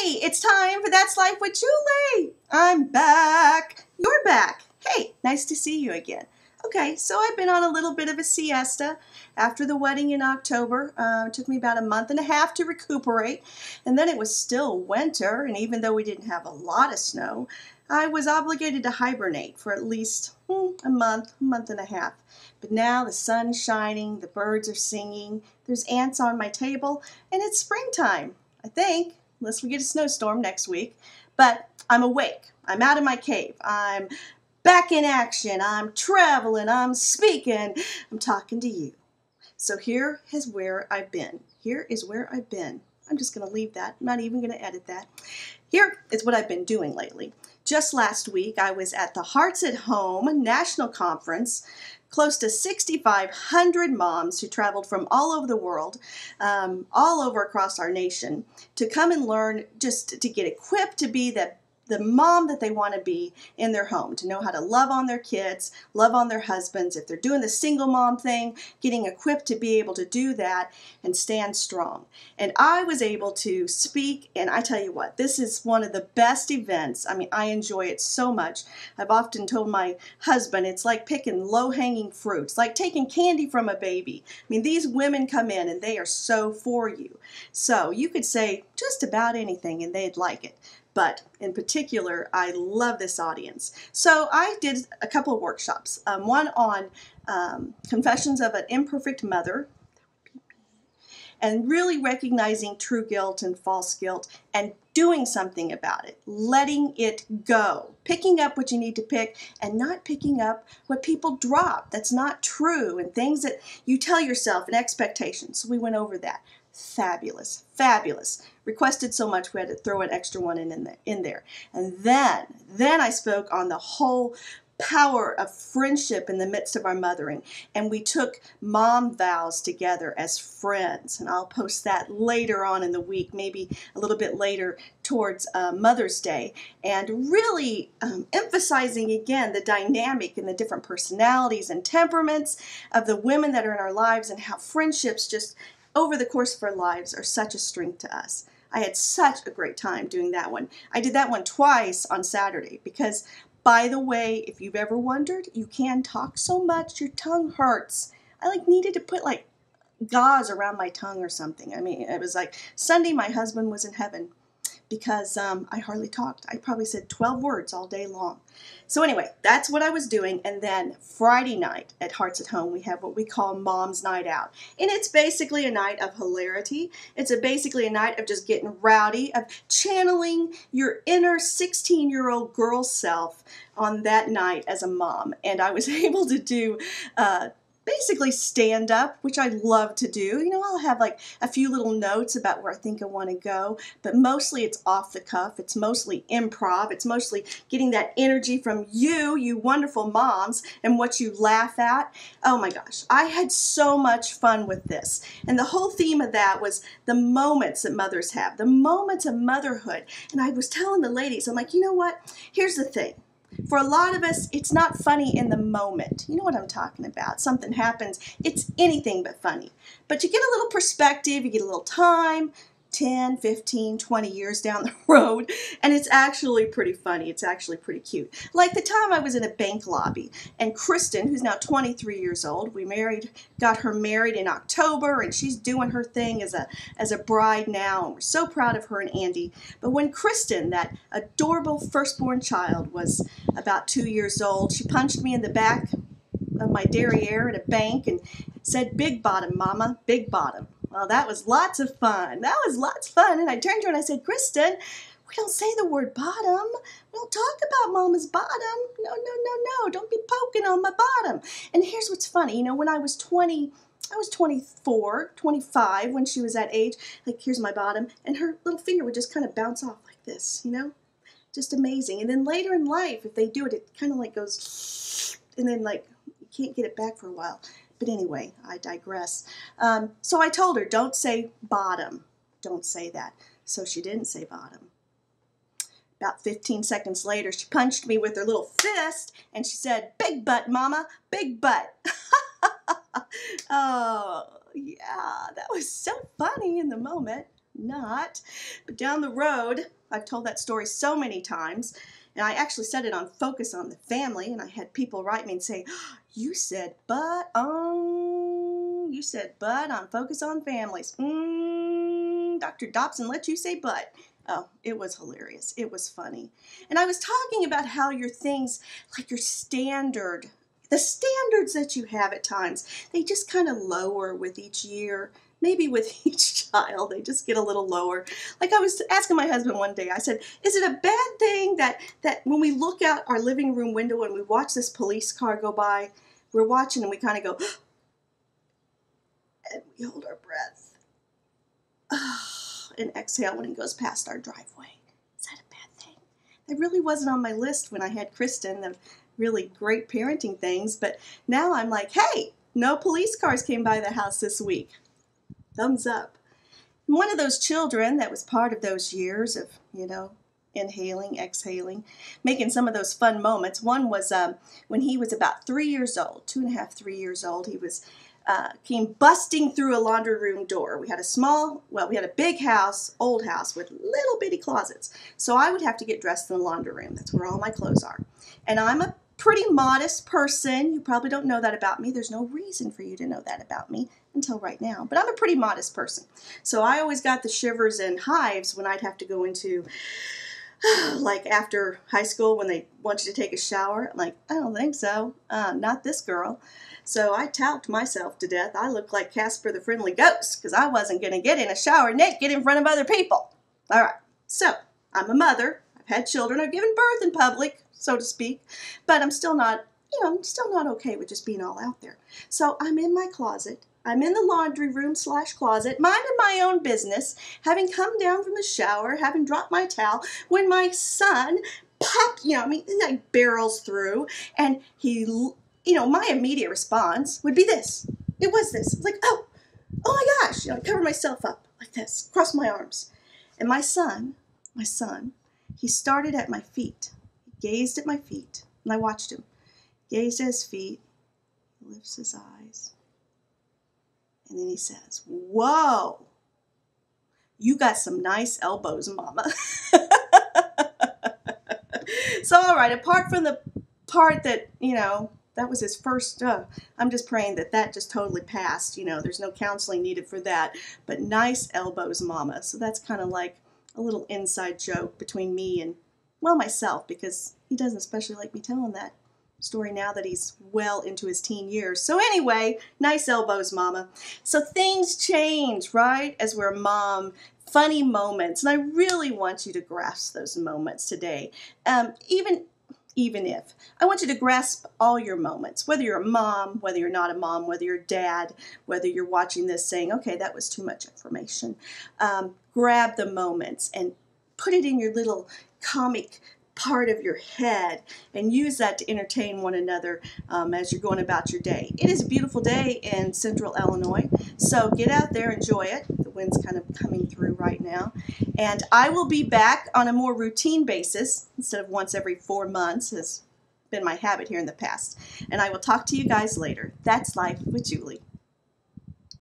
Hey, it's time for That's Life with Julie. I'm back. You're back. Hey, nice to see you again. Okay, so I've been on a little bit of a siesta after the wedding in October. It took me about a month and a half to recuperate, and then it was still winter, and even though we didn't have a lot of snow, I was obligated to hibernate for at least a month and a half. But now the sun's shining, the birds are singing, there's ants on my table, and it's springtime, I think, unless we get a snowstorm next week. But I'm awake. I'm out of my cave. I'm back in action. I'm traveling. I'm speaking. I'm talking to you. So here is where I've been. Here is where I've been. I'm just going to leave that. I'm not even going to edit that. Here is what I've been doing lately. Just last week, I was at the Hearts at Home National Conference. Close to 6,500 moms who traveled from all over the world, all over across our nation, to come and learn, just to get equipped to be the mom that they want to be in their home, to know how to love on their kids, love on their husbands. If they're doing the single mom thing, getting equipped to be able to do that and stand strong. And I was able to speak, and I tell you what, this is one of the best events. I mean, I enjoy it so much. I've often told my husband it's like picking low-hanging fruits, like taking candy from a baby. I mean, these women come in and they are so for you. So you could say just about anything and they'd like it. But in particular, I love this audience. So I did a couple of workshops, one on Confessions of an Imperfect Mother, and really recognizing true guilt and false guilt and doing something about it, letting it go, picking up what you need to pick and not picking up what people drop that's not true and things that you tell yourself and expectations. So we went over that. Fabulous, fabulous. Requested so much we had to throw an extra one in there. And then I spoke on the whole power of friendship in the midst of our mothering. And we took mom vows together as friends. And I'll post that later on in the week, maybe a little bit later towards Mother's Day. And really emphasizing again the dynamic and the different personalities and temperaments of the women that are in our lives and how friendships just over the course of our lives are such a strength to us. I had such a great time doing that one. I did that one twice on Saturday because, by the way, if you've ever wondered, you can talk so much, your tongue hurts. I needed to put gauze around my tongue or something. I mean, it was like Sunday my husband was in heaven because I hardly talked. I probably said 12 words all day long. So anyway, that's what I was doing. And then Friday night at Hearts at Home, we have what we call Mom's Night Out. And it's basically a night of hilarity. It's basically a night of just getting rowdy, of channeling your inner 16-year-old girl self on that night as a mom. And I was able to do basically stand up, which I love to do. You know, I'll have a few little notes about where I think I want to go, but mostly it's off the cuff. It's mostly improv. It's mostly getting that energy from you wonderful moms, and what you laugh at. Oh my gosh, I had so much fun with this. And the whole theme of that was the moments that mothers have, the moments of motherhood. And I was telling the ladies, I'm like, you know what? Here's the thing. For a lot of us, it's not funny in the moment. You know what I'm talking about. Something happens. It's anything but funny. But you get a little perspective, you get a little time, 10, 15, 20 years down the road, and it's actually pretty funny. It's actually pretty cute. Like the time I was in a bank lobby, and Kristen, who's now 23 years old, got her married in October, and she's doing her thing as a bride now, and we're so proud of her and Andy. But when Kristen, that adorable firstborn child, was about 2 years old, she punched me in the back of my derriere at a bank and said, "Big bottom, Mama, big bottom." Well, that was lots of fun. That was lots of fun. And I turned to her and I said, "Kristen, we don't say the word bottom. We don't talk about Mama's bottom. No, no, no, no. Don't be poking on my bottom." And here's what's funny. You know, when I was 20, I was 24, 25 when she was that age. Here's my bottom. And her little finger would just kind of bounce off like this, you know? Just amazing. And then later in life, if they do it, it kind of goes, and then you can't get it back for a while. But anyway, I digress. So I told her, don't say bottom. Don't say that. So she didn't say bottom. About 15 seconds later, she punched me with her little fist, and she said, "Big butt, Mama, big butt." Oh, yeah, that was so funny in the moment. not. But down the road, I've told that story so many times, and I actually said it on Focus on the Family, and I had people write me and say, you said but on Focus on Families. Dr. Dobson let you say but. Oh, it was hilarious. It was funny. And I was talking about how your things, like your standard, the standards that you have at times, they just kind of lower with each year. Maybe with each child, they just get a little lower. Like I was asking my husband one day, I said, is it a bad thing that when we look out our living room window and we watch this police car go by, we're watching and we kind of go, and we hold our breath, and exhale when it goes past our driveway? Is that a bad thing? It really wasn't on my list when I had Kristen of really great parenting things, but now I'm like, hey, no police cars came by the house this week. Thumbs up. One of those children that was part of those years of, inhaling, exhaling, making some of those fun moments. One was when he was about 3 years old, 2.5, 3 years old. He was came busting through a laundry room door. We had a big house, old house with little bitty closets. So I would have to get dressed in the laundry room. That's where all my clothes are. And I'm a pretty modest person. You probably don't know that about me. There's no reason for you to know that about me until right now. But I'm a pretty modest person. So I always got the shivers and hives when I'd have to go into, like after high school when they want you to take a shower. I'm like, I don't think so. Not this girl. So I talked myself to death. I looked like Casper the Friendly Ghost because I wasn't going to get in a shower naked in front of other people. All right. So I'm a mother. I've had children. I've given birth in public, so to speak. But I'm still not okay with just being all out there. So I'm in my closet. I'm in the laundry room / closet, minding my own business, having come down from the shower, having dropped my towel, when my son barrels through, and he, my immediate response would be this. It was this. It's like, oh my gosh. I covered myself up like this, crossed my arms. And my son, he started at my feet. He gazed at my feet, and I watched him. Gazed at his feet, he lifts his eyes, and then he says, whoa, you got some nice elbows, Mama. So, all right, apart from the part that, that was his first, I'm just praying that just totally passed. There's no counseling needed for that. But nice elbows, Mama. So that's kind of like a little inside joke between me and, myself, because he doesn't especially like me telling that story now that he's well into his teen years. So anyway, nice elbows, Mama. So things change, right, as we're a mom. Funny moments, and I really want you to grasp those moments today. Even if I want you to grasp all your moments, whether you're a mom, whether you're not a mom, whether you're a dad, whether you're watching this saying, okay, that was too much information. Grab the moments and put it in your little comic part of your head and use that to entertain one another as you're going about your day. It is a beautiful day in central Illinois, so get out there, enjoy it. The wind's kind of coming through right now. And I will be back on a more routine basis instead of once every 4 months, has been my habit here in the past. And I will talk to you guys later. That's Life with Julie.